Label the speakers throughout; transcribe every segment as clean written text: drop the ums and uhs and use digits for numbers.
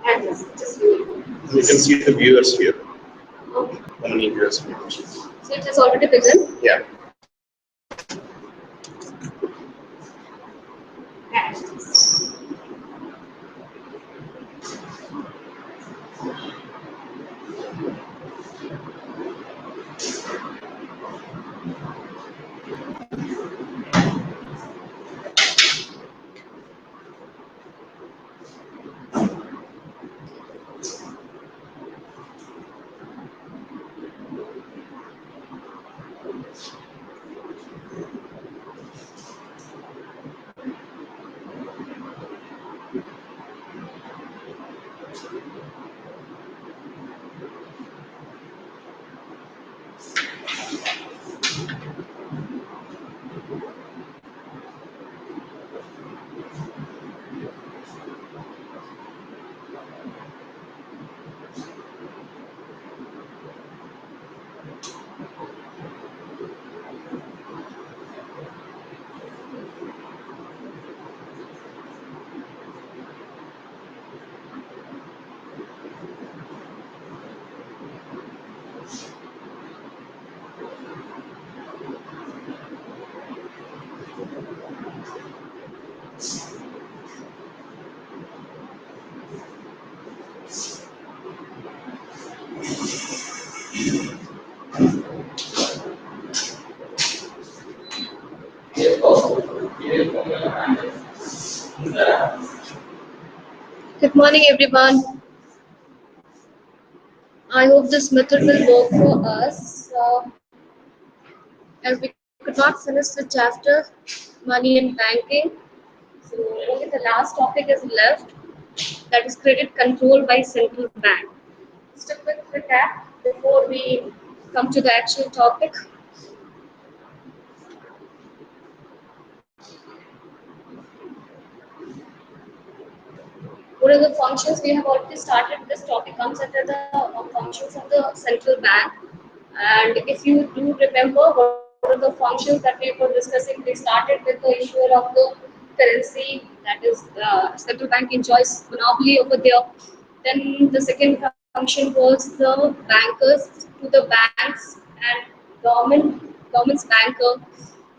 Speaker 1: And just you.
Speaker 2: You can see the viewers here.
Speaker 1: Okay.
Speaker 2: How many viewers we have?
Speaker 1: So it has already begun.
Speaker 2: Yeah.
Speaker 1: Good morning, everyone. I hope this method will work for us. As we could not finish the chapter, money and banking, so only the last topic is left, that is credit control by central bank. Just a quick recap before we come to the actual topic. What are the functions? We have already started. This topic comes under the functions of the central bank. And if you do remember, what are the functions that we were discussing? We started with the issuer of the currency, that is, the central bank enjoys monopoly over there. Then the second function was the bankers to the banks and government's banker.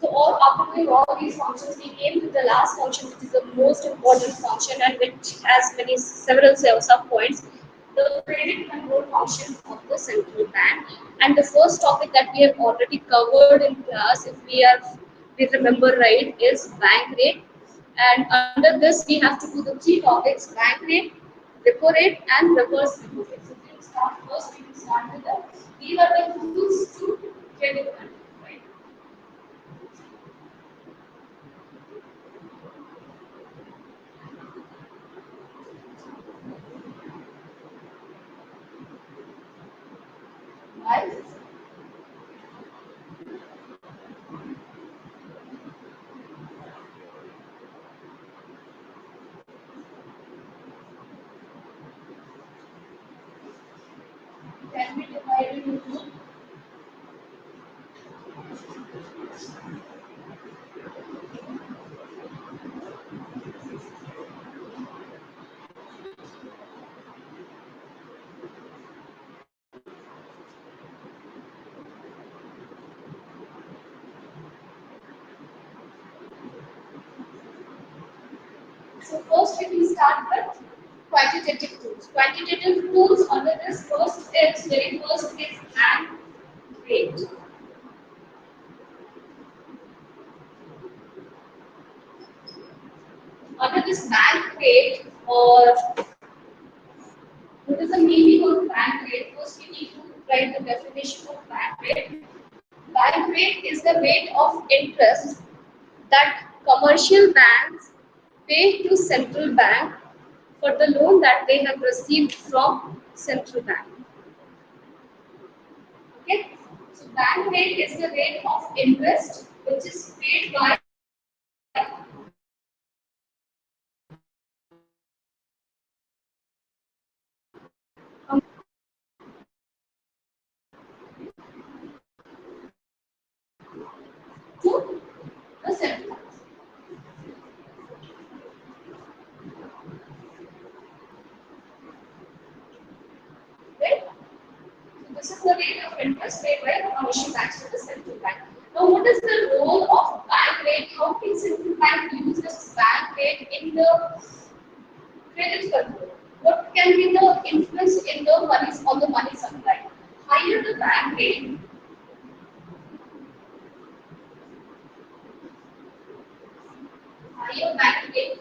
Speaker 1: So all after doing all these functions, we came to the last function, which is the most important function and which has several sub points. The credit control function of the central bank. And the first topic that we have already covered in class, if we remember right, is bank rate. And under this, we have to do the three topics: bank rate, repo rate, and reverse repo rate. So we will start first. We will start with the these are the tools to credit control, right? Right? Can be divided into. So first we will start with quantitative tools. Quantitative tools under this very first is bank rate. Under this bank rate, or what is the meaning of bank rate? First we need to write the definition of bank rate. Bank rate is the rate of interest that commercial banks pay to central bank for the loan that they have received from central bank. Okay, so bank rate is the rate of interest which is paid by to the central bank. This is the rate of interest paid by the commercial banks to the central bank. Now, what is the role of bank rate? How can central bank use this bank rate in the credit control? What can be the influence in the money on the money supply? Higher the bank rate, higher bank rate.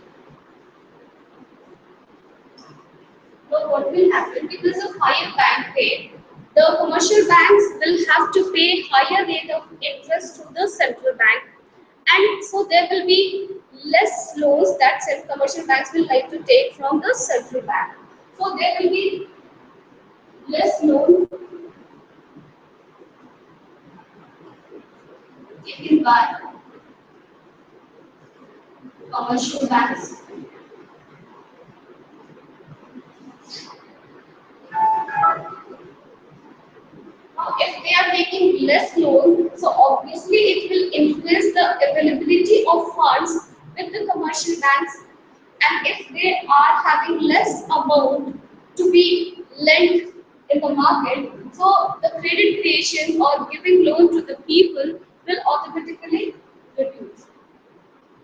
Speaker 1: So what will happen because of higher bank rate? The commercial banks will have to pay higher rate of interest to the central bank, and so there will be less loans that commercial banks will like to take from the central bank. So there will be less loan taken by commercial banks. Now, if they are taking less loan, so obviously it will influence the availability of funds with the commercial banks. And if they are having less amount to be lent in the market, so the credit creation or giving loan to the people will automatically reduce.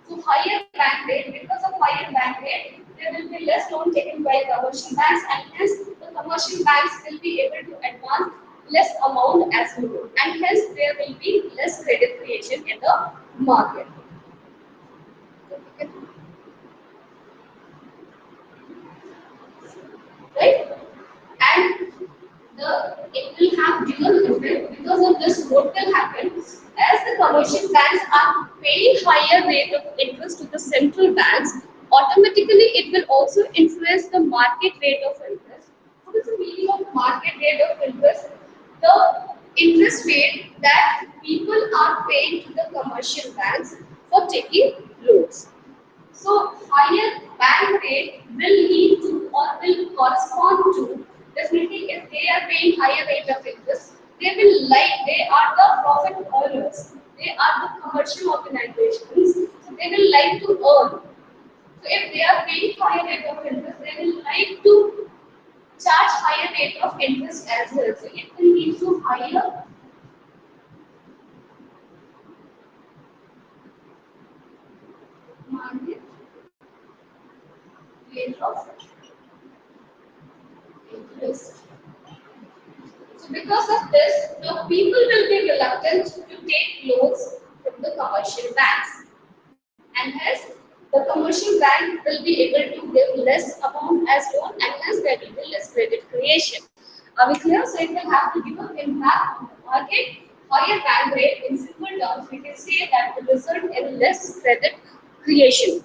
Speaker 1: So higher bank rate, because of higher bank rate, there will be less loan taken by commercial banks, and hence the commercial banks will be able to advance less amount as loan, and hence there will be less credit creation in the market. Right? And it will have dual effect. Because of this, what will happen as the commercial banks are paying higher rate of interest to the central banks, automatically it will also influence the market rate of interest. What is the meaning of market rate of interest? The interest rate that people are paying to the commercial banks for taking loans. So higher bank rate will lead to or will correspond to, definitely if they are paying higher rate of interest, they are the profit earners. They are the commercial organizations. So they will like to earn. So if they are paying higher rate of interest, they will like to charge higher rate of interest as well. So it will lead to higher market rate of interest. So because of this, now people will be reluctant to take loans from the commercial banks, and hence the commercial bank will be able to give less amount as loan, and hence there will be less credit creation. Are we clear? So it will have to give an impact on the market. Higher bank rate, in simple terms, we can say that will result in less credit creation.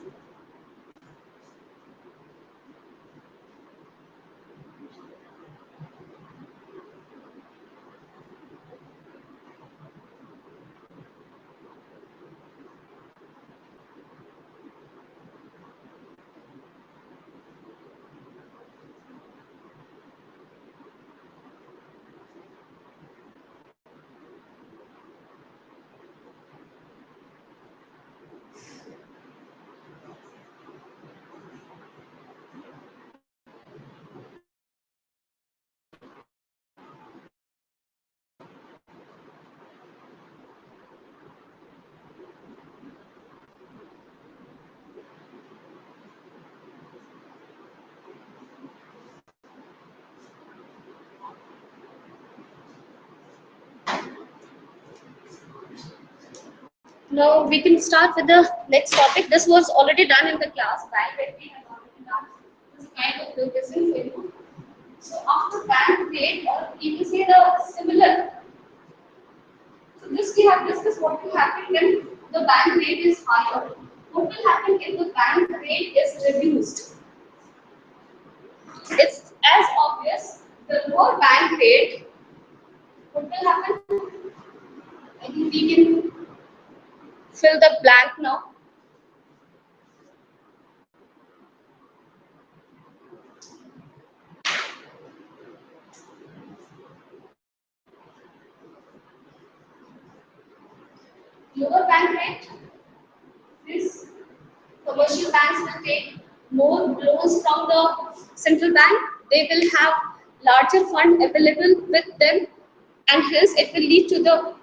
Speaker 1: Now we can start with the next topic. This was already done in the class. Bank rate we have already done. This kind of revision for you. So after bank rate, or you can say the similar. So this we have discussed what will happen when the bank rate is higher. What will happen if the bank rate is reduced? It's as obvious. The lower bank rate, what will happen? I think we can fill the blank now. Lower bank rate, this commercial banks will take more loans from the central bank. They will have larger fund available with them, and hence it will lead to the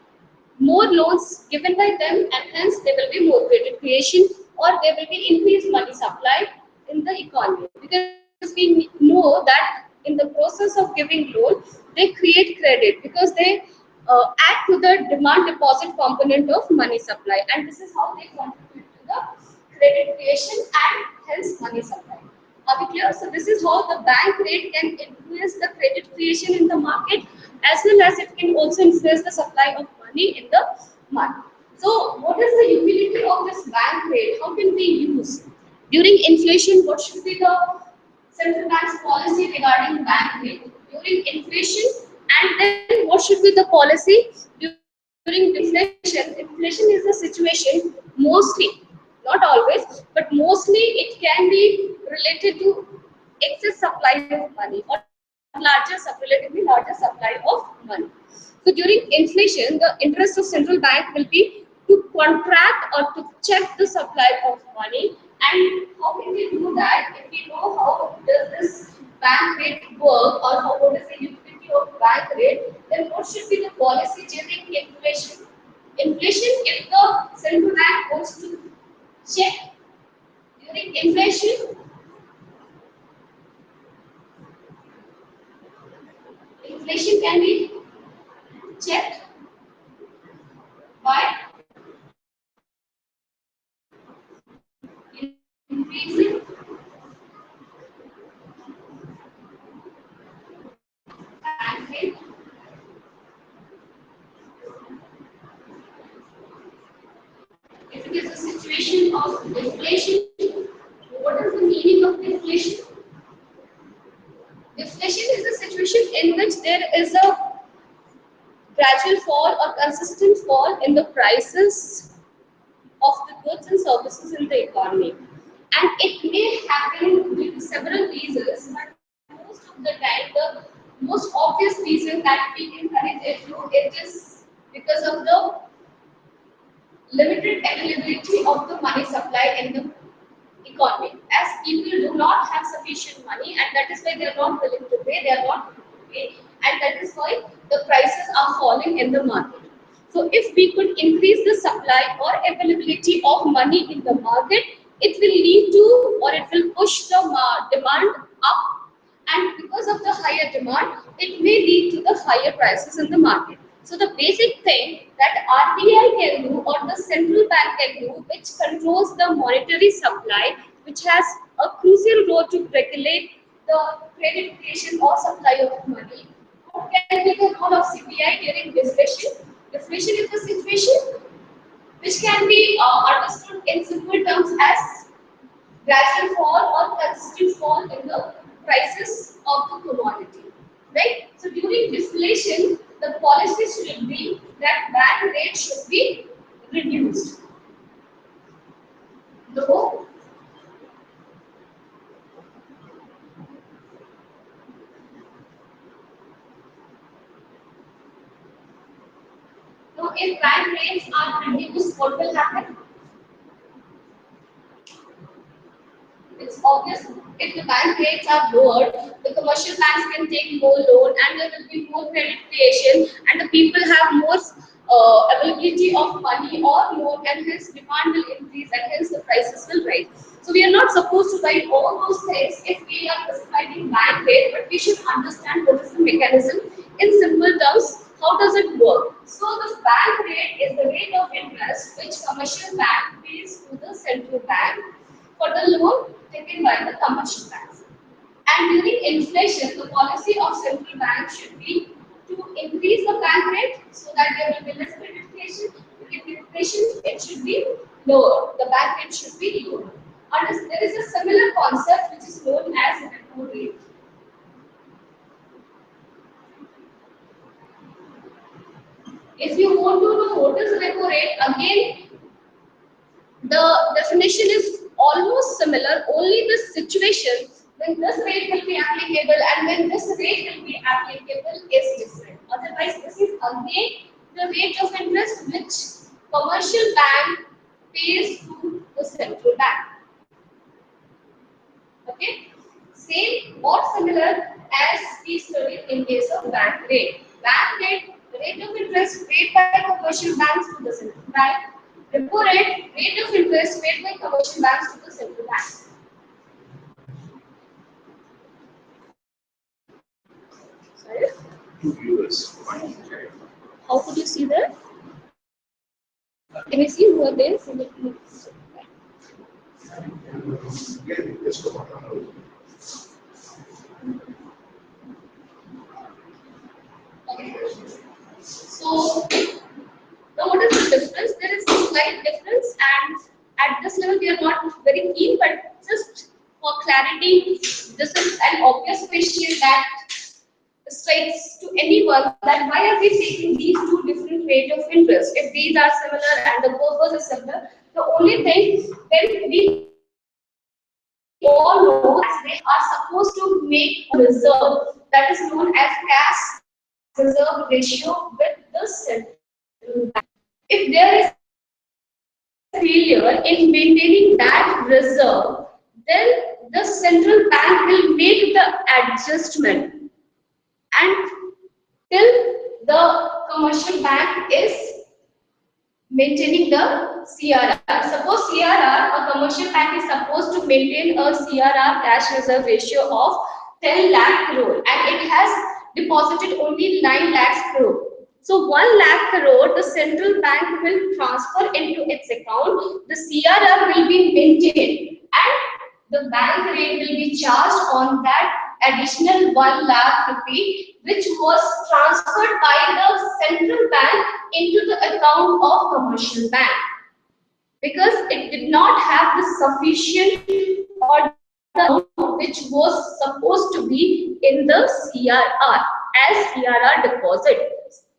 Speaker 1: more loans given by them, and hence there will be more credit creation, or there will be increased money supply in the economy, because we know that in the process of giving loan they create credit, because they add to the demand deposit component of money supply, and this is how they contribute to the credit creation and hence money supply. Are we clear? So this is how the bank rate can influence the credit creation in the market, as well as it can also influence the supply of money in the market. So what is the utility of this bank rate? How can we use during inflation? What should be the central bank's policy regarding bank rate during inflation? And then what should be the policy during deflation? Inflation is a situation mostly, not always, but mostly it can be related to excess supply of money or relatively larger supply of money. So during inflation, the interest of central bank will be to contract or to check the supply of money. And how can we do that? If we know how does this bank rate work, or how, what is the utility of bank rate, then what should be the policy during inflation? Inflation, if the central bank wants to check during inflation, inflation can be checked by increasing bank rate. If it is a situation of inflation, what is the meaning of inflation? Deflation is a situation in which there is a gradual fall or consistent fall in the prices of the goods and services in the economy. And it may happen due to several reasons, but most of the time, the most obvious reason that we can connect it to, it is because of the limited availability of the money supply in the economy. As people do not have sufficient money, and that is why they are not willing to pay, they are not willing to pay, and that is why the prices are falling in the market. So if we could increase the supply or availability of money in the market, it will lead to, or it will push the demand up, and because of the higher demand, it may lead to the higher prices in the market. So the basic thing that RBI can do, or the central bank can do, which controls the monetary supply, which has a crucial role to regulate the credit creation or supply of money. What can be the role of CBI during deflation? Deflation is the situation which can be understood in simple terms as gradual fall or consistent fall in the prices of the commodity, right? So during deflation, the policy should be that bank rate should be reduced. Though, now if bank rates are reduced, what will happen? It's obvious, if the bank rates are lowered, the commercial banks can take more loan, and there will be more credit creation, and the people have more availability of money or loan, and hence demand will increase, and hence the prices will rise. So we are not supposed to write all those things if we are prescribing bank rate, but we should understand what is the mechanism in simple terms. How does it work? So the bank rate is the rate of interest which commercial bank pays to the central bank for the loan taken by the commercial banks. And during inflation, the policy of central bank should be to increase the bank rate so that there will be less credit creation. During inflation, it should be lower. The bank rate should be lower. And there is a similar concept which is known as repo rate. If you want to know what is repo rate, again the definition is almost similar, only the situation when this rate will be applicable and when this rate will be applicable is different. Otherwise, this is again the rate of interest which commercial bank pays to the central bank. Okay, same or similar as we studied in case of bank rate. Bank rate The rate of interest paid by commercial banks to the central bank. Repo rate of interest paid by commercial banks to the central bank. Sorry?
Speaker 2: Two viewers.
Speaker 1: How could you see that? Can you see who are there?
Speaker 2: Yeah, let's go on.
Speaker 1: So, now what is the difference? There is a slight difference, and at this level we are not very keen, but just for clarity, this is an obvious question that strikes to anyone that why are we taking these two different rate of interest? If these are similar and the purpose is similar, the only thing then we all know as they are supposed to make a reserve that is known as cash reserve ratio with the central bank. If there is failure in maintaining that reserve, then the central bank will make the adjustment and till the commercial bank is maintaining the CRR. Suppose CRR, a commercial bank is supposed to maintain a CRR cash reserve ratio of 10 lakh crore and it has deposited only 9 lakhs crore. So 1 lakh crore the central bank will transfer into its account, the CRR will be maintained and the bank rate will be charged on that additional 1 lakh rupee which was transferred by the central bank into the account of commercial bank because it did not have the sufficient or the amount which was supposed to be in the CRR as CRR deposit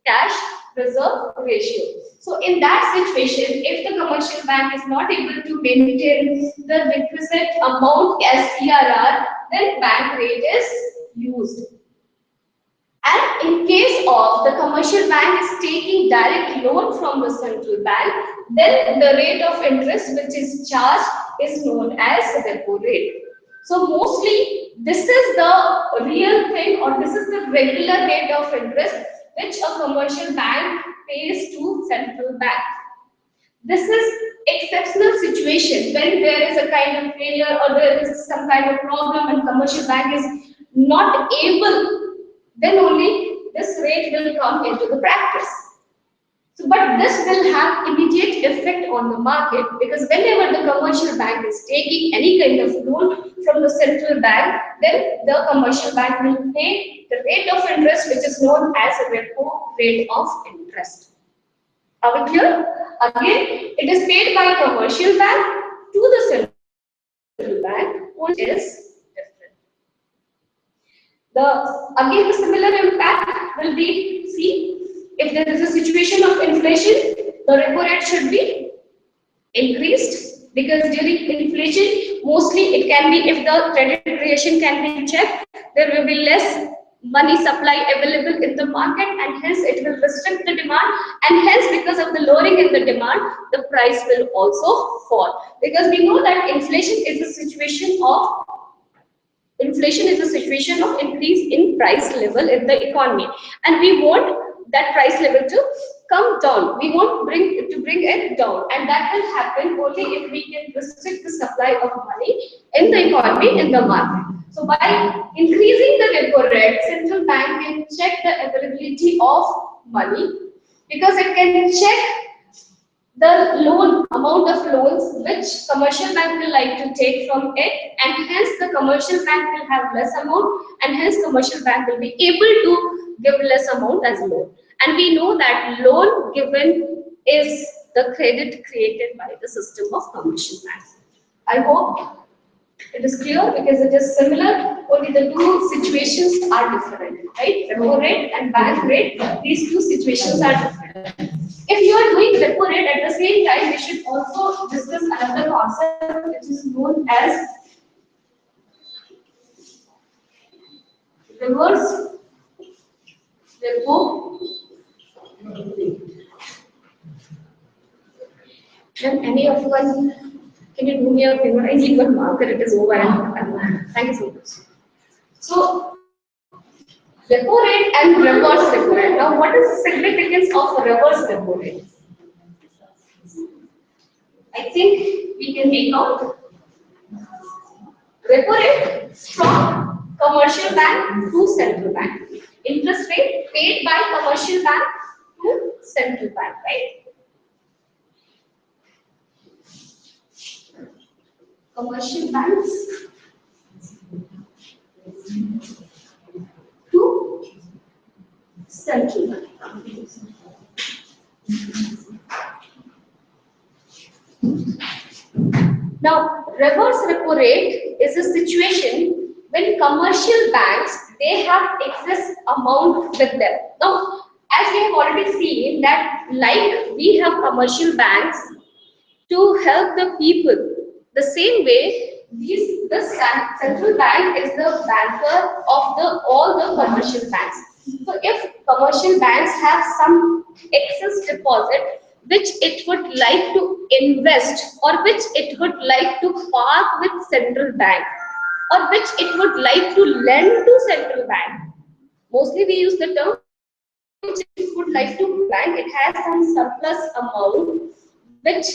Speaker 1: cash reserve ratio. So in that situation, if the commercial bank is not able to maintain the requisite amount as CRR, then bank rate is used. And in case of the commercial bank is taking direct loan from the central bank, then the rate of interest which is charged is known as repo rate. So mostly this is the real thing or this is the regular rate of interest which a commercial bank pays to central bank. This is exceptional situation when there is a kind of failure or there is some kind of problem and commercial bank is not able, then only this rate will come into the practice. So, but this will have immediate effect on the market because whenever the commercial bank is taking any kind of loan from the central bank, then the commercial bank will pay the rate of interest which is known as a repo rate of interest. Are we clear? Again, it is paid by commercial bank to the central bank, which is different. Again the similar impact will be, see, if there is a situation of inflation, the repo rate should be increased because during inflation, mostly it can be if the credit creation can be checked, there will be less money supply available in the market and hence it will restrict the demand and hence because of the lowering in the demand, the price will also fall because we know that inflation is a situation of increase in price level in the economy and we want that price level to come down. We want bring it down and that will happen only if we can restrict the supply of money in the economy in the market. So by increasing the repo rate, central bank can check the availability of money because it can check the loan amount of loans which commercial bank will like to take from it and hence the commercial bank will have less amount and hence commercial bank will be able to give less amount as loan and we know that loan given is the credit created by the system of commercial banks. I hope it is clear because it is similar, only the two situations are different, right? Repo rate and bank rate, these two situations are different. If you are doing repo rate at the same time, we should also discuss another concept which is known as reverse repo rate. Can any of one, can you do me a favor? I need one marker, it is over and thank you so much. So, Repo rate and reverse repo rate. Now, what is the significance of reverse repo rate? I think we can make out repo rate from commercial bank to central bank. Interest rate paid by commercial bank to central bank, right? Commercial banks to central bank. Now, reverse repo rate is a situation when commercial banks they have excess amount with them. Now, as we have already seen that like we have commercial banks to help the people, the same way central bank is the banker of the all the commercial banks. So, if commercial banks have some excess deposit which it would like to invest or which it would like to park with central bank or which it would like to lend to central bank. Mostly we use the term which it would like to bank. It has some surplus amount which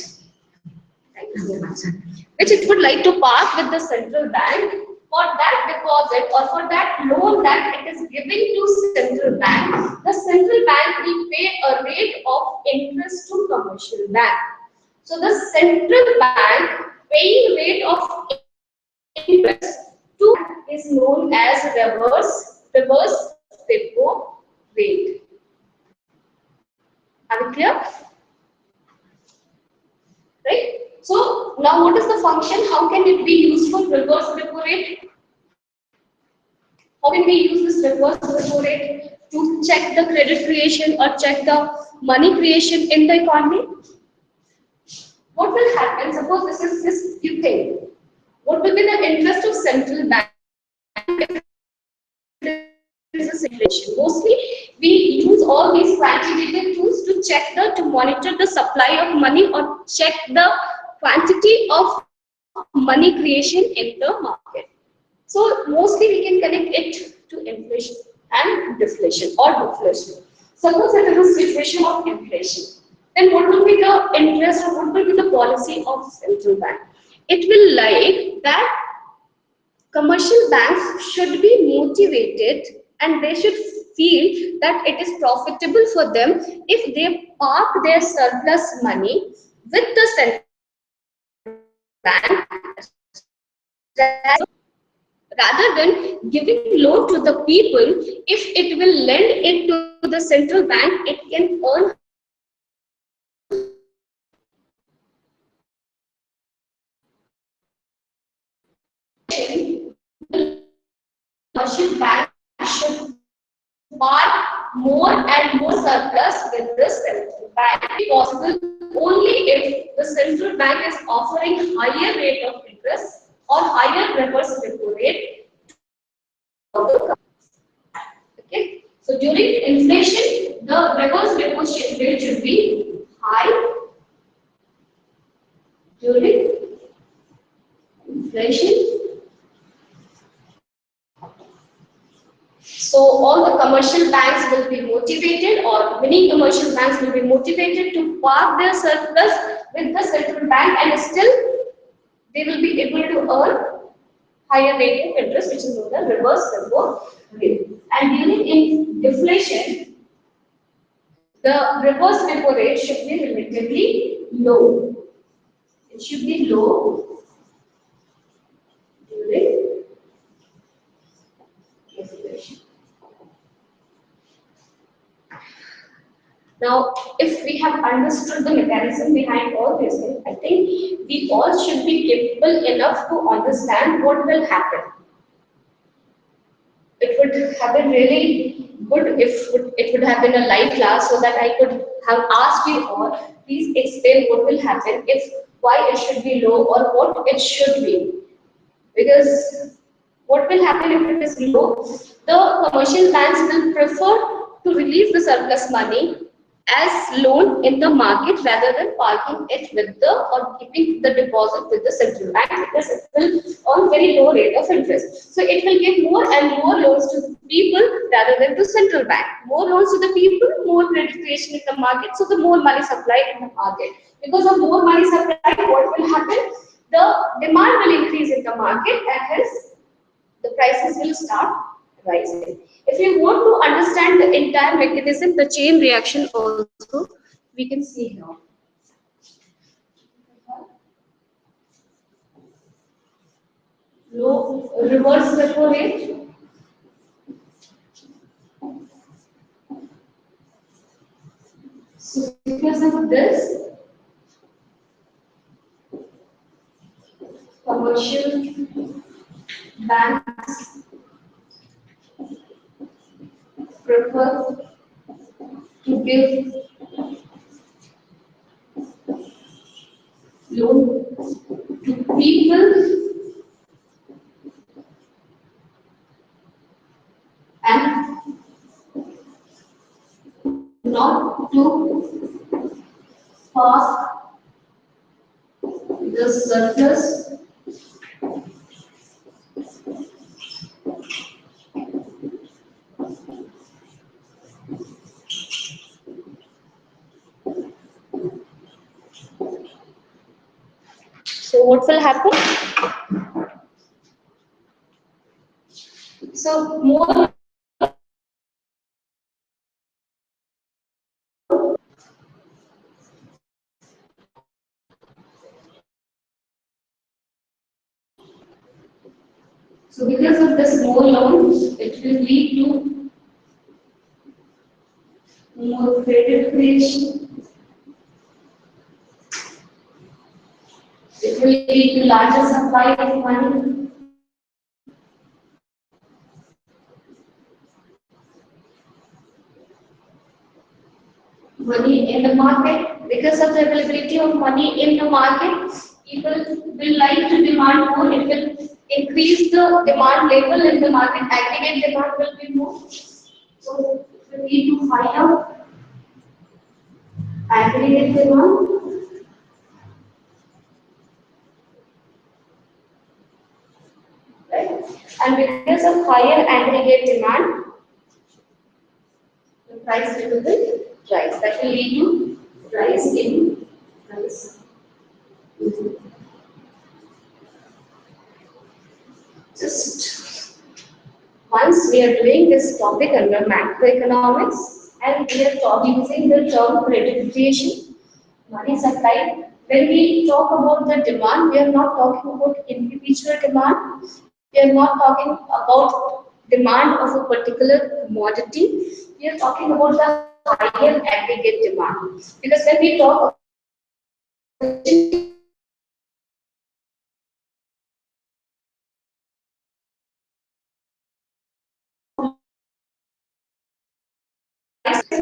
Speaker 1: which it would like to park with the central bank. For that deposit or for that loan that it is giving to central bank, the central bank will pay a rate of interest to commercial bank. So the central bank paying rate of interest to is known as reverse repo rate. Are we clear? Right? So now what is the function? How can it be useful, reverse repo rate? How can we use this reverse repo rate to check the credit creation or check the money creation in the economy? What will happen? Suppose this is this you think. What will be the interest of central bank if there is a situation? Mostly we use all these quantitative tools to check to monitor the supply of money or check the quantity of money creation in the market. So mostly we can connect it to inflation and deflation or deflation. Suppose it is a situation of inflation, then what will be the interest or what will be the policy of central bank? It will like that commercial banks should be motivated and they should feel that it is profitable for them if they park their surplus money with the central bank rather than giving loan to the people. If it will lend it to the central bank, it can earn commercial bank should park more and more surplus with the central bank. It is possible only if the central bank is offering higher rate of interest or higher reverse repo rate. Okay. So during inflation, the reverse repo rate should be high. During inflation, so all the commercial banks will be motivated, or many commercial banks will be motivated to park their surplus with the central bank, and still they will be able to earn higher rate of interest, which is known as reverse repo rate. And during deflation, the reverse repo rate should be relatively low. It should be low during deflation. Now, if we have understood the mechanism behind all this, I think we all should be capable enough to understand what will happen. It would have been really good if it would have been a live class so that I could have asked you all, please explain what will happen if why it should be low or what it should be. Because what will happen if it is low? The commercial banks will prefer to release the surplus money as loan in the market rather than parking it with the or keeping the deposit with the central bank, because it will earn very low rate of interest. So it will give more and more loans to the people rather than the central bank. More loans to the people, more credit creation in the market, so the more money supply in the market. Because of more money supply, what will happen? The demand will increase in the market, and hence the prices will start rising. If you want to understand the entire mechanism, the chain reaction also, we can see here. Low reverse repo rate. So because of this, commercial banks prefer to give loan to people and not to pass the surplus So what will happen? So more so because of this more loans, it will lead to more credit creation. It will lead to larger supply of money. Money in the market, because of the availability of money in the market, people will like to demand more. It will increase the demand level in the market. Aggregate demand will be more. So it will lead to higher aggregate demand. Right? And because of higher aggregate demand, the price level will rise. That will lead to rise in price. Just once we are doing this topic under macroeconomics and we are using the term credit creation, money supply. When we talk about the demand, we are not talking about individual demand. We are not talking about demand of a particular commodity. We are talking about the higher aggregate demand. Because when we talk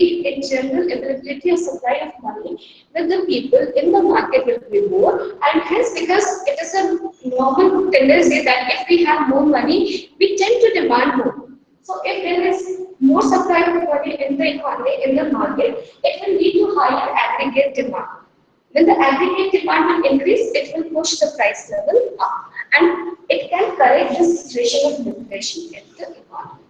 Speaker 1: in general, availability of supply of money with the people in the market will be more, and hence because it is a normal tendency that if we have more money, we tend to demand more. So if there is more supply of money in the economy, in the market, it will lead to higher aggregate demand. When the aggregate demand will increase, it will push the price level up, and it can correct the situation of inflation in the economy.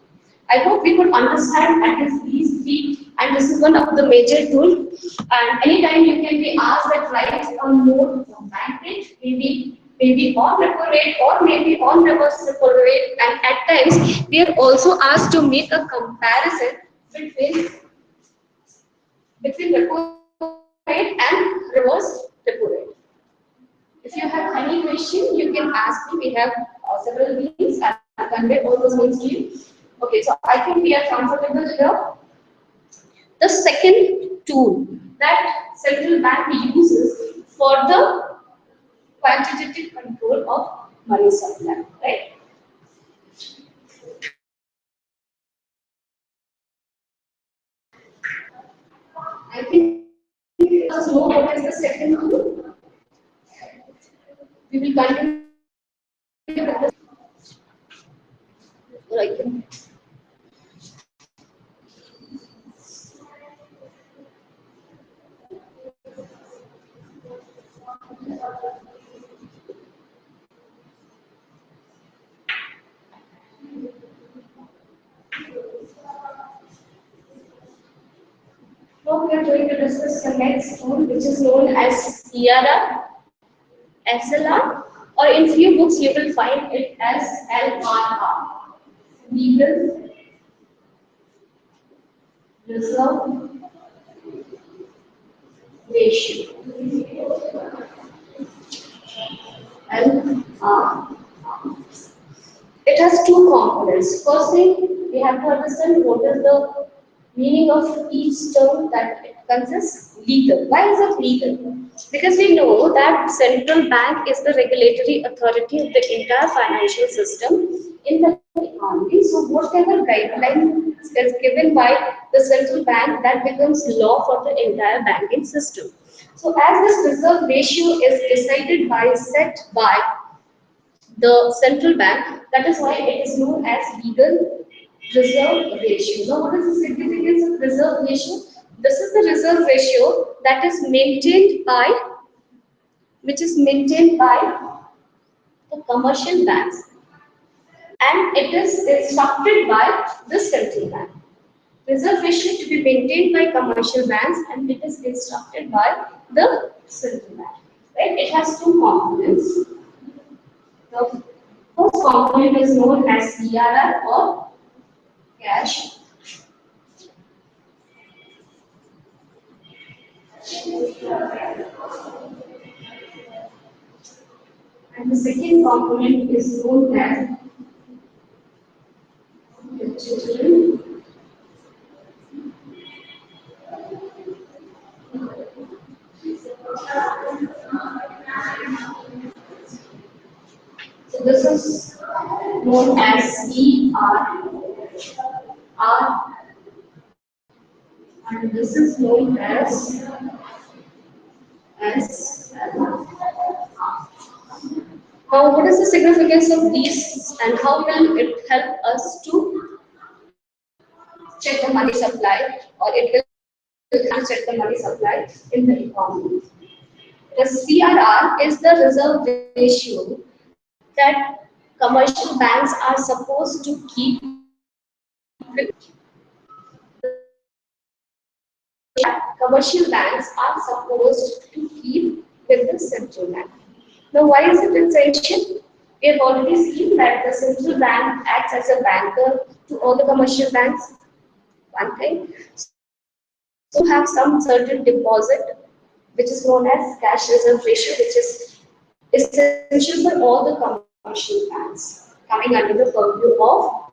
Speaker 1: I hope we could understand at least these three, and this is one of the major tools. And anytime you can be asked that write a note from bank rate, maybe on repo rate or maybe on reverse repo rate, and at times we are also asked to make a comparison between repo rate and reverse repo rate. If you have any question, you can ask me. We have several means. I'll convey all those means to you. Okay, so I think we are comfortable here. The second tool that central bank uses for the quantitative control of money supply, right? I think you must know what is the second tool. We will continue with this. Right. we are going to discuss the next tool, which is known as CRR, SLR, or in few books you will find it as LRR, Legal Reserve Ratio, LRR. It has two components. First thing, we have to understand what is the meaning of each term that it consists. Legal. Why is it legal? Because we know that central bank is the regulatory authority of the entire financial system in the economy. So whatever guideline is given by the central bank, that becomes law for the entire banking system. So as this reserve ratio is decided by, set by the central bank, that is why it is known as legal reserve ratio. Now, what is the significance of reserve ratio? This is the reserve ratio that is maintained by, which is maintained by the commercial banks, and it is instructed by the central bank. Reserve ratio to be maintained by commercial banks, and it is instructed by the central bank. Right? It has two components. The first component is known as CRR, or cash and the second component is known as digital so this is known as CRR and this is known as SLR. Now, what is the significance of these and how will it help us to check the money supply, or it will help check the money supply in the economy? The CRR is the reserve ratio that commercial banks are supposed to keep with commercial banks are supposed to keep with the central bank. Now, why is it essential? We have already seen that the central bank acts as a banker to all the commercial banks. One thing, so have some certain deposit, which is known as cash reserve ratio, which is essential for all the commercial banks coming under the purview of.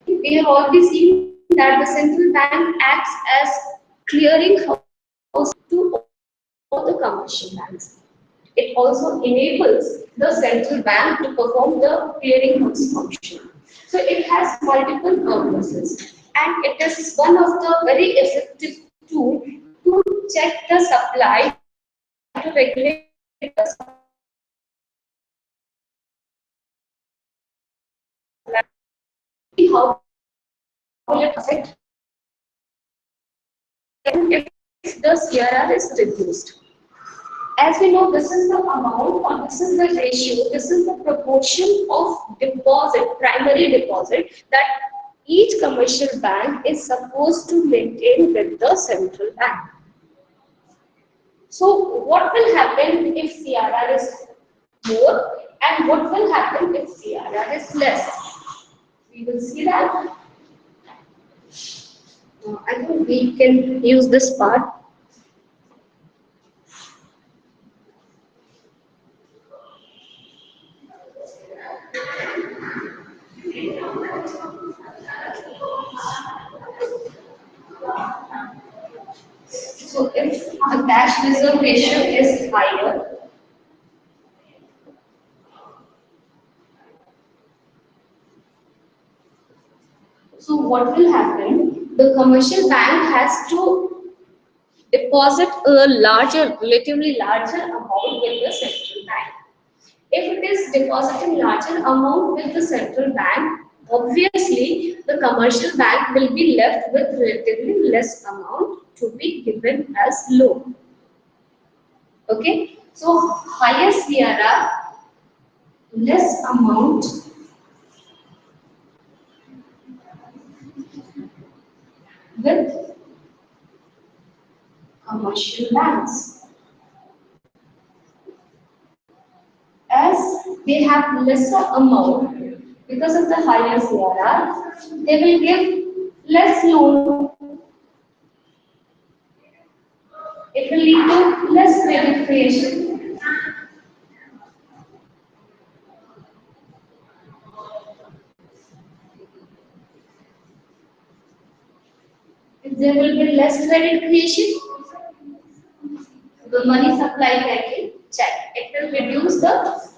Speaker 1: We have already seen that the central bank acts as clearing house to all the commercial banks. It also enables the central bank to perform the clearing house function. So it has multiple purposes, and it is one of the very effective tools to check the supply, to regulate the supply. How will it affect if the CRR is reduced? As we know, this is the amount, or this is the ratio, this is the proportion of deposit, primary deposit, that each commercial bank is supposed to maintain with the central bank. So, what will happen if CRR is more, and what will happen if CRR is less? We will see that. I think we can use this part. So if the cash reserve ratio is higher, so what will happen? The commercial bank has to deposit a larger, relatively larger amount with the central bank. If it is depositing larger amount with the central bank, obviously the commercial bank will be left with relatively less amount to be given as loan. Okay, so higher CRR, less amount with commercial banks. As they have lesser amount because of the higher CRR, they will give less loan. It will lead to less credit creation. If there will be less credit creation, the money supply can be checked. It will reduce the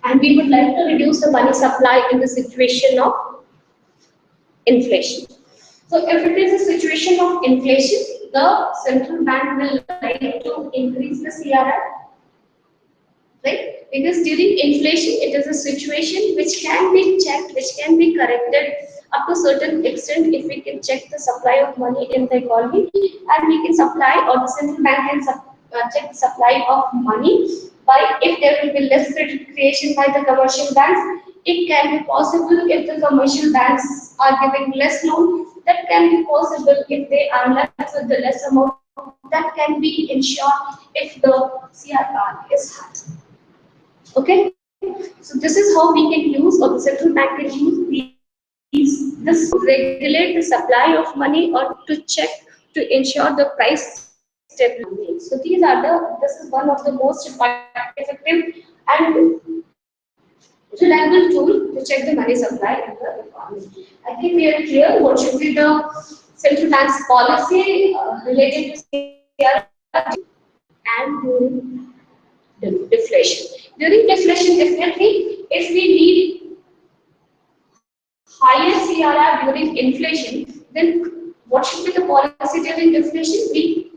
Speaker 1: and we would like to reduce the money supply in the situation of inflation. So if it is a situation of inflation, the central bank will like to increase the CRR, right? Because during inflation, it is a situation which can be checked, which can be corrected up to a certain extent if we can check the supply of money in the economy, and we can supply, or the central bank can check the supply of money by if there will be less credit creation by the commercial banks. It can be possible if the commercial banks are giving less loan. That can be possible if they are left with the less amount. That can be ensured if the CRR is high. Okay, so this is how we can use, or the central bank can use this to regulate the supply of money or to check to ensure the price stability. So these are this is one of the most effective and reliable tool to check the money supply in the economy. I think we are clear what should be the central bank's policy related to CRR and during deflation. During deflation, definitely, if we need higher CRR during inflation, then what should be the policy during deflation? We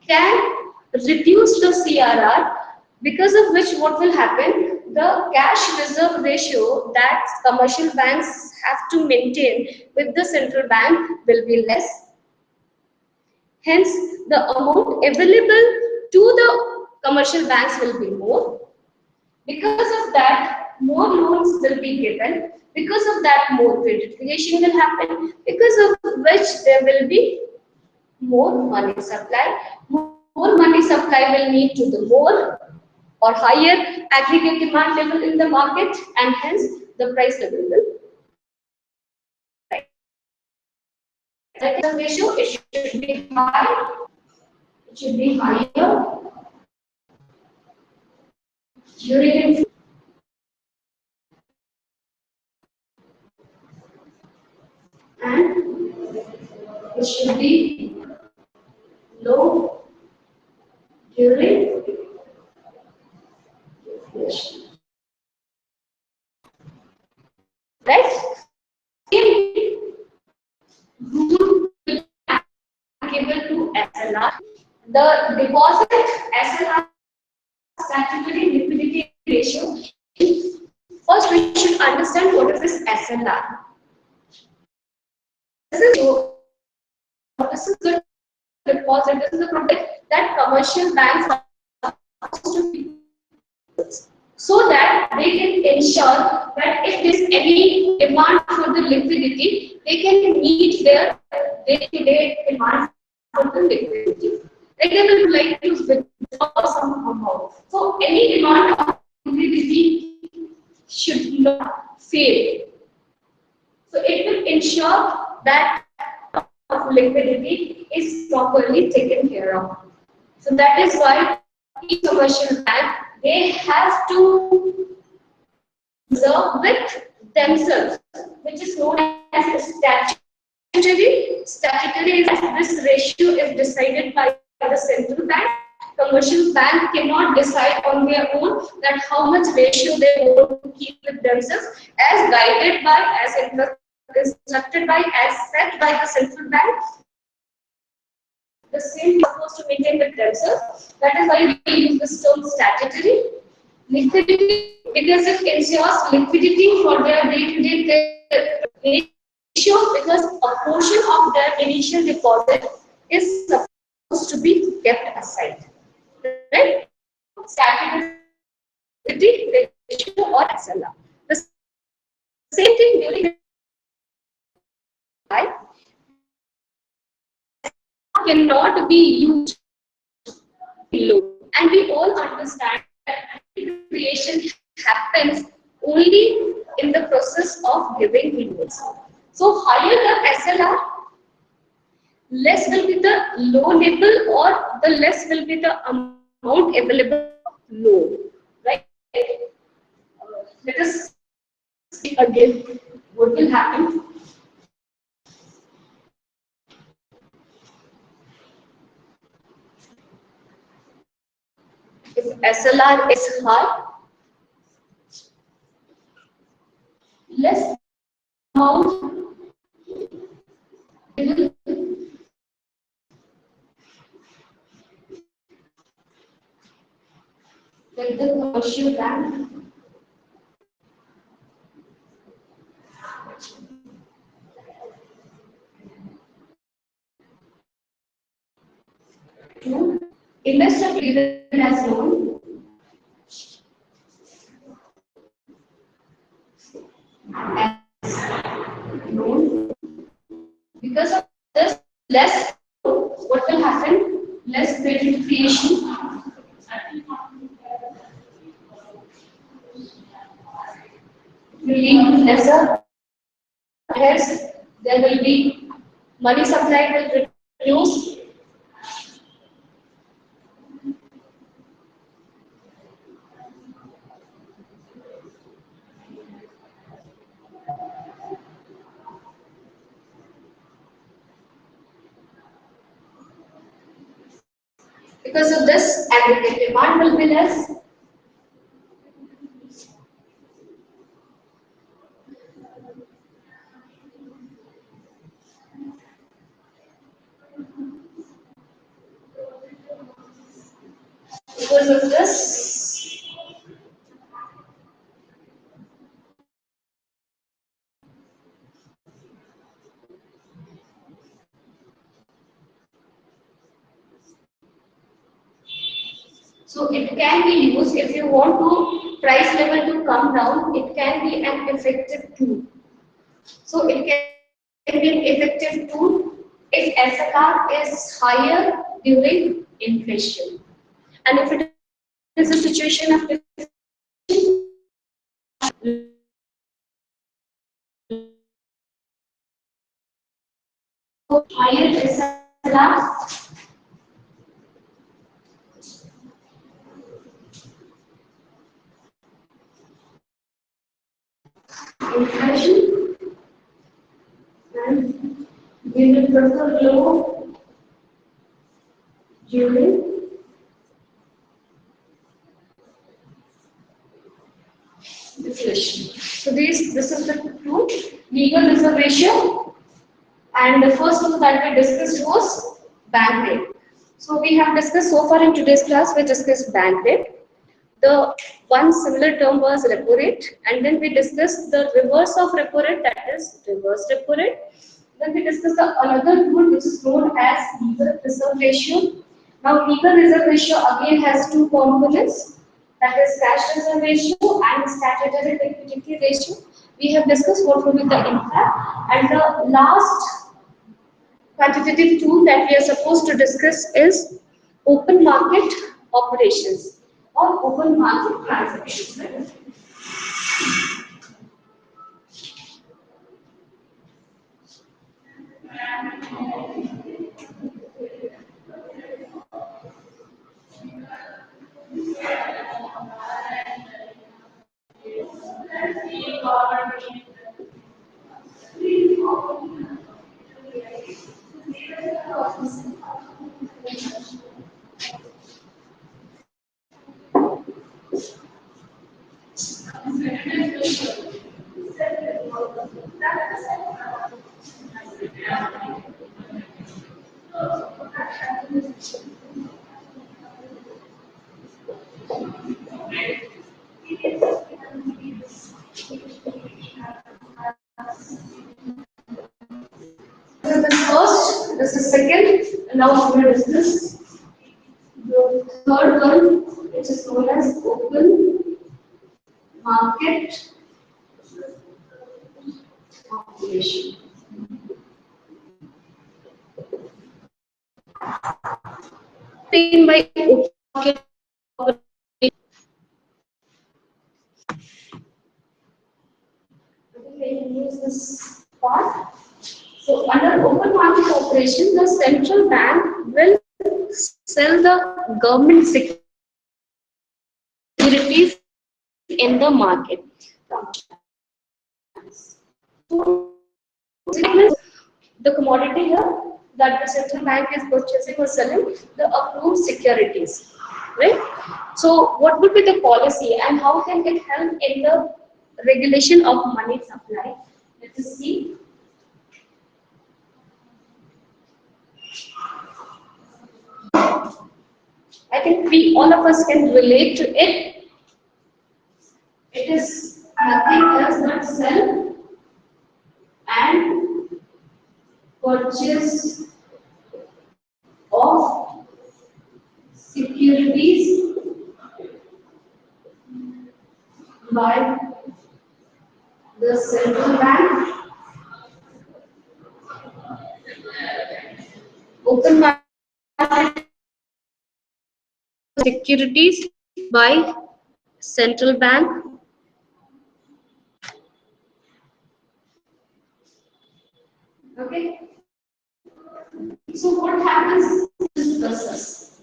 Speaker 1: can reduce the CRR, because of which what will happen? The cash reserve ratio that commercial banks have to maintain with the central bank will be less. Hence, the amount available to the commercial banks will be more. Because of that, more loans will be given. Because of that, more credit creation will happen. Because of which there will be more money supply. More money supply will lead to the more or higher aggregate demand level in the market, and hence the price level will rise. The ratio, it should be high. It should be higher during and it should be low during deflation. Right? Rule will be applicable to SLR. The deposit SLR statutory liquidity ratio. First, we should understand what is this SLR. This is the deposit. This is the product that commercial banks are supposed to be, so that they can ensure that if there is any demand for the liquidity, they can meet their day-to-day demand for the liquidity. Like they will like to withdraw some amount. So any demand of liquidity should not fail. So it will ensure that liquidity is properly taken care of. So that is why each commercial bank, they have to reserve with themselves, which is known as statutory. Statutory is this ratio is decided by the central bank. Commercial bank cannot decide on their own that how much ratio they want to keep with themselves, as guided by, as instructed by, as set by the central bank. The same is supposed to maintain with themselves. That is why we use this term statutory. Liquidity, because it ensures liquidity for their day-to-day ratio, because a portion of their initial deposit is supposed to be kept aside. Right? Statutory ratio or SLR. The same thing during life cannot be used low. And we all understand that creation happens only in the process of giving loads. So higher the SLR, less will be the low level or the less will be the amount available low. Right? Let us see again what will happen. If SLR is high, less amount will with the commercial bank. Investor period has known known because of this less what will happen, less credit creation will lead to lesser, hence there will be money supply will reduce. Because of this aggregate demand will be less. Because of this so it can be used if you want to price level to come down, it can be an effective tool. So it can be an effective tool if SLR is higher during inflation. And if it is a situation of higher SLR, inflation, and we will prefer low during deflation. So this is the two legal reserve ratio, and the first one that we discussed was bank rate. So we have discussed so far in today's class, we discussed bank rate. The one similar term was repo rate, and then we discussed the reverse of repo rate, that is reverse repo rate. Then we discussed another tool which is known as legal reserve ratio. Now legal reserve ratio again has two components, that is cash reserve ratio and statutory liquidity ratio. We have discussed what will be the impact, and the last quantitative tool that we are supposed to discuss is open market operations or open market transactions. Right? This is the first, this is second, and now we will discuss the third one, which is known as open market operation. Mean by open market operation. Okay, use this part. So under open market operation, the central bank will sell the government securities in the market. The commodity here that the central bank is purchasing or selling, the approved securities, right? So what would be the policy and how can it help in the regulation of money supply? Let us see. I think we all of us can relate to it. It is nothing else but sell and purchase of securities by the central bank, open market securities by central bank. Okay. So what happens in this process?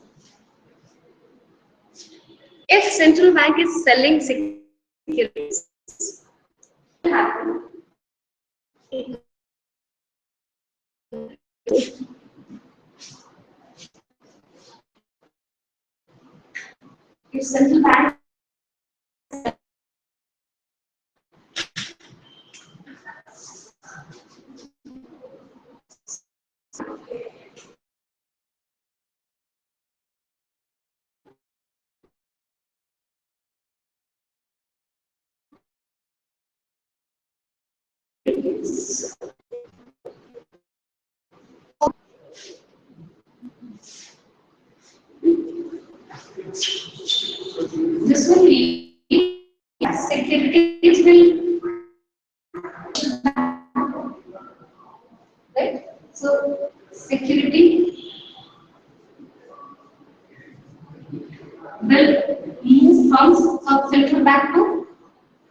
Speaker 1: If central bank is selling securities, what happens? If central bank this will lead securities will, right? So security will move from central bank to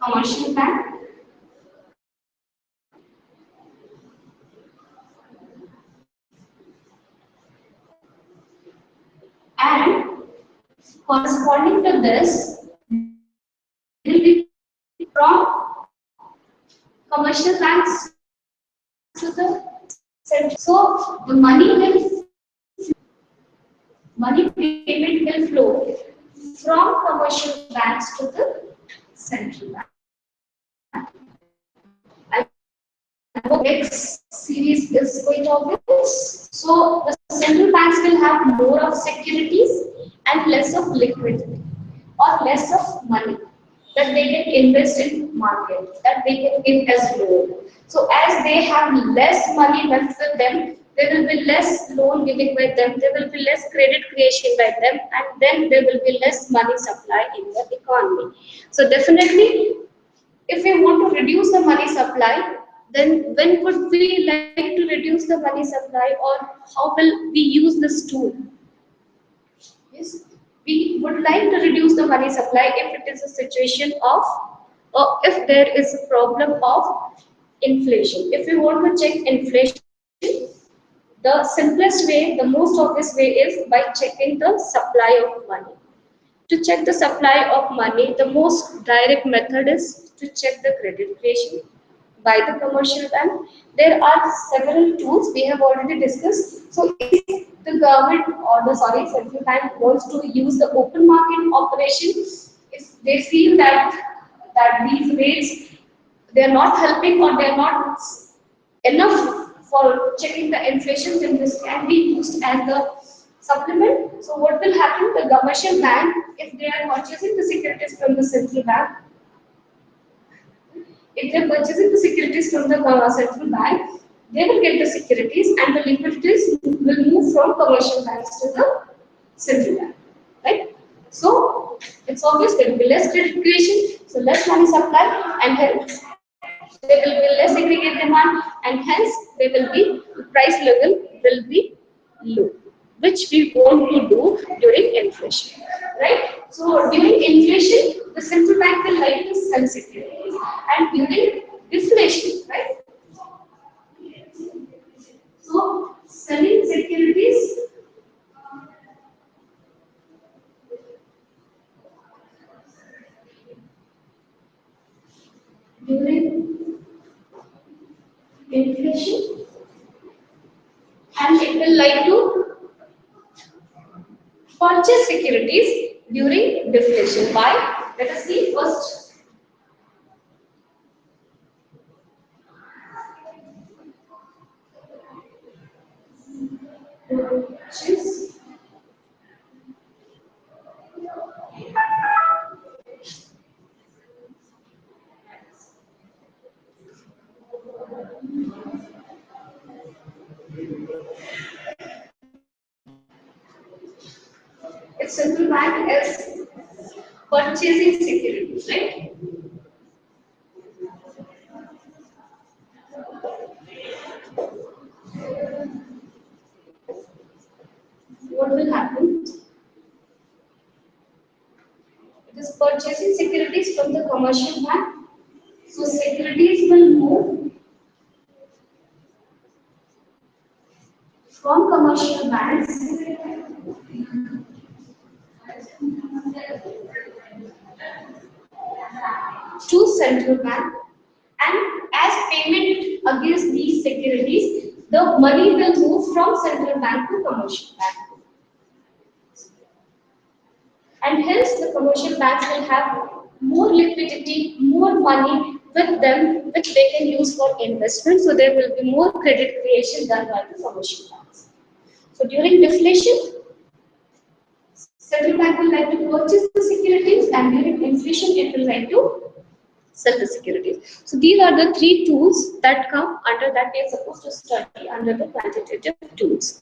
Speaker 1: commercial bank, and corresponding to this will be from commercial banks to the central. So the money payment will flow from commercial banks to the central bank. I hope next series is quite obvious. So the central banks will have more of securities and less of liquidity or less of money that they can invest in market, that they can give as loan. So as they have less money left with them, there will be less loan giving by them, there will be less credit creation by them, and then there will be less money supply in the economy. So definitely, if we want to reduce the money supply, then when would we like to reduce the money supply, or how will we use this tool? Yes, we would like to reduce the money supply if it is a situation of, or if there is a problem of inflation. If we want to check inflation, the simplest way, the most obvious way is by checking the supply of money. To check the supply of money, the most direct method is to check the credit creation by the commercial bank. There are several tools we have already discussed. So if the government or the central bank wants to use the open market operation, if they feel that these rates they are not helping or they are not enough for checking the inflation, then this can be used as the supplement. So what will happen? The commercial bank, if they are purchasing the securities from the central bank, if they are purchasing the securities from the central bank, they will get the securities and the liquidities will move from commercial banks to the central bank, right? So it's obvious there will be less credit creation, so less money supply, and hence there will be less aggregate demand, and hence there will be price level will be low, which we want to do during inflation, right? So during inflation, the central bank will like to sell securities, and during deflation, right? So selling securities during inflation, and it will like to purchase securities during deflation. Why? Let us see first. Purchase its central bank is purchasing securities, right? What will happen? It is purchasing securities from the commercial bank. So securities will move from commercial banks to central bank, and as payment against these securities, the money will move from central bank to commercial bank. And hence the commercial banks will have more liquidity, more money with them, which they can use for investment. So there will be more credit creation done by the commercial banks. So during deflation, central bank will like to purchase the securities, and during inflation, it will like to sell the securities. So these are the three tools that come under that we are supposed to study under the quantitative tools.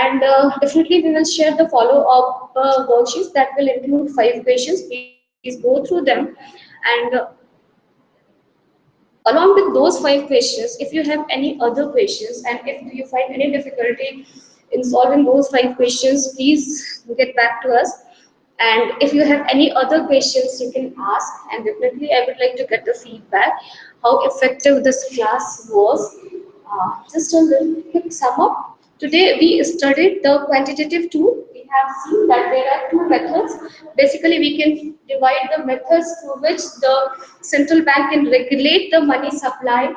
Speaker 1: And definitely we will share the follow-up worksheets that will include 5 questions. Please go through them, and along with those 5 questions, if you have any other questions and if you find any difficulty in solving those 5 questions, please get back to us. And if you have any other questions, you can ask. And definitely, I would like to get the feedback how effective this class was. Just a little quick sum up. Today we studied the quantitative tool. We have seen that there are 2 methods. Basically, we can divide the methods through which the central bank can regulate the money supply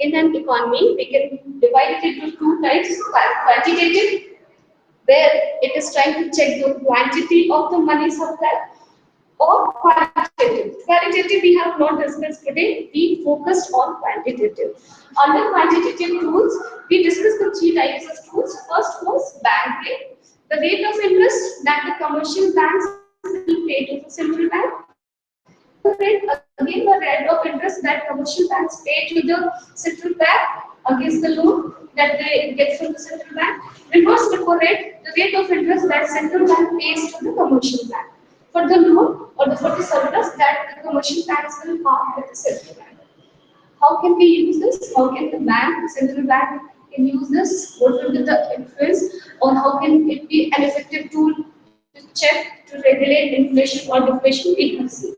Speaker 1: in an economy. We can divide it into 2 types: quantitative, where it is trying to check the quantity of the money supply, or qualitative. Qualitative we have not discussed today, we focused on quantitative. Under quantitative tools, we discussed the 3 types of tools. First was bank rate, the rate of interest that the commercial banks will pay to the central bank. Rate, again the rate of interest that commercial banks pay to the central bank against the loan that they get from the central bank. Reverse repo rate, the rate of interest that central bank pays to the commercial bank for the loan or for the surplus that the commercial banks will park with the central bank. How can we use this? How can the bank, central bank can use this? What will be the influence, or how can it be an effective tool to check, to regulate inflation or deflation? We can see.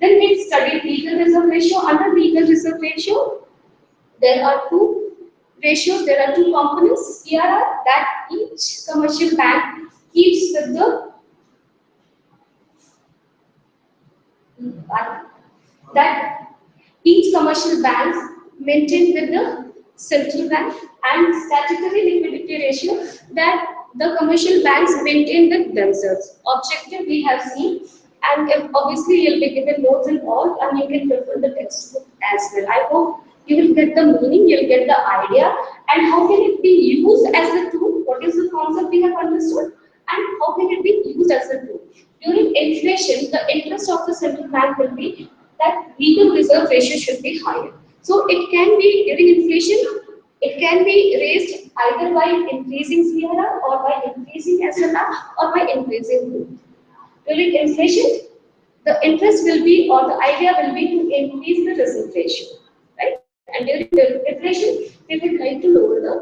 Speaker 1: Then we studied legal reserve ratio. Under legal reserve ratio, there are 2 ratios, there are 2 components, CRR, that each commercial bank keeps with the that each commercial bank maintain with the central bank, and statutory liquidity ratio that the commercial banks maintain with themselves. Objective we have seen, and obviously you'll be given notes and all, and you can refer the textbook as well. I hope you will get the meaning, you'll get the idea, and how can it be used as a tool, what is the concept we have understood, and how can it be used as a tool. During inflation, the interest of the central bank will be that legal reserve ratio should be higher. So it can be during inflation, it can be raised either by increasing CRR or by increasing SLR or by increasing loan. During inflation, the interest will be, or the idea will be, to increase the reserve ratio, And during the iteration, we would like to lower the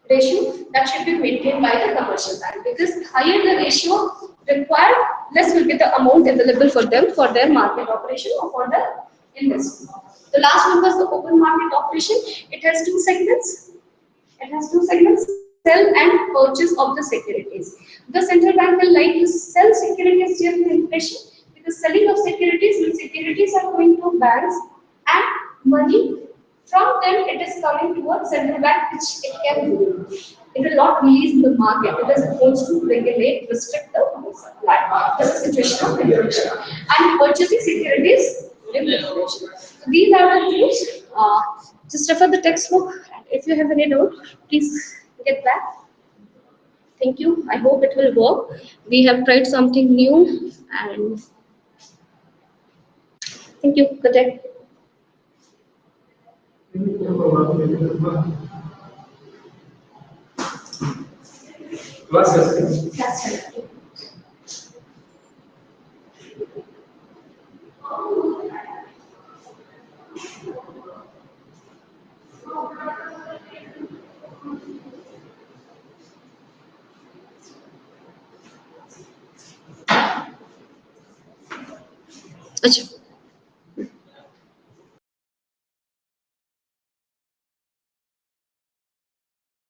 Speaker 1: ratio that should be maintained by the commercial bank, because higher the ratio required, less will be the amount available for them for their market operation or for the investment. The last one was the open market operation. It has two segments. It has two segments: sell and purchase of the securities. The central bank will like to sell securities during the inflation, because selling of securities means securities are going to banks and money from them it is coming to a central bank, which it can do. It will not release in the market because it wants to regulate, restrict the supply. This is the situation of inflation. And purchasing securities during inflation. So these are the things. Just refer the textbook. If you have any doubt, please get back. Thank you. I hope it will work. We have tried something new, and thank you. Good day.
Speaker 2: Gracias.
Speaker 1: That's it. अच्छा